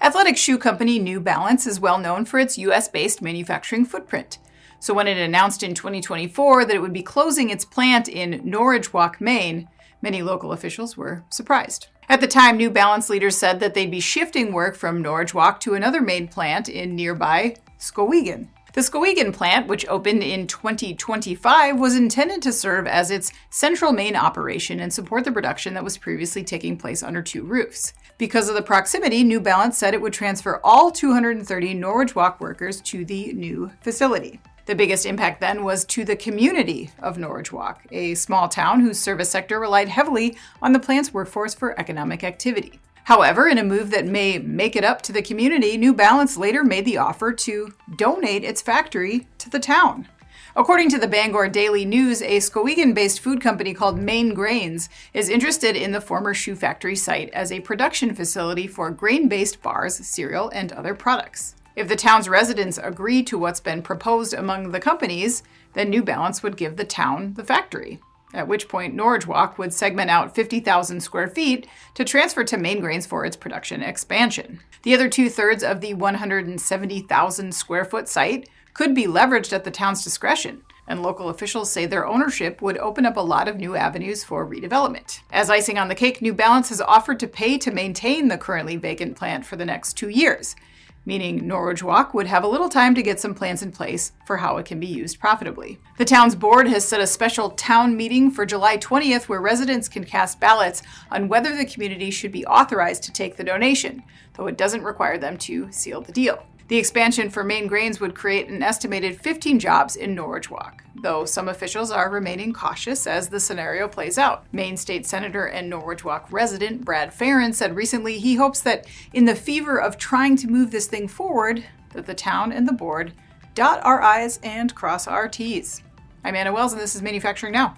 Athletic shoe company New Balance is well known for its US-based manufacturing footprint. So when it announced in 2024 that it would be closing its plant in Norridgewock, Maine, many local officials were surprised. At the time, New Balance leaders said that they'd be shifting work from Norridgewock to another Maine plant in nearby Skowhegan. The Skowhegan plant, which opened in 2025, was intended to serve as its central Maine operation and support the production that was previously taking place under two roofs. Because of the proximity, New Balance said it would transfer all 230 Norridgewock workers to the new facility. The biggest impact then was to the community of Norridgewock, a small town whose service sector relied heavily on the plant's workforce for economic activity. However, in a move that may make it up to the community, New Balance later made the offer to donate its factory to the town. According to the Bangor Daily News, a Skowhegan-based food company called Maine Grains is interested in the former shoe factory site as a production facility for grain-based bars, cereal, and other products. If the town's residents agree to what's been proposed among the companies, then New Balance would give the town the factory, at which point Norridgewock would segment out 50,000 square feet to transfer to Maine Grains for its production expansion. The other 2/3 of the 170,000 square foot site could be leveraged at the town's discretion, and local officials say their ownership would open up a lot of new avenues for redevelopment. As icing on the cake, New Balance has offered to pay to maintain the currently vacant plant for the next 2 years, meaning Norridgewock would have a little time to get some plans in place for how it can be used profitably. The town's board has set a special town meeting for July 20th where residents can cast ballots on whether the community should be authorized to take the donation, though it doesn't require them to seal the deal. The expansion for Maine Grains would create an estimated 15 jobs in Norridgewock, though some officials are remaining cautious as the scenario plays out. Maine State Senator and Norridgewock resident Brad Farron said recently he hopes that in the fever of trying to move this thing forward, that the town and the board dot our I's and cross our T's. I'm Anna Wells, and this is Manufacturing Now.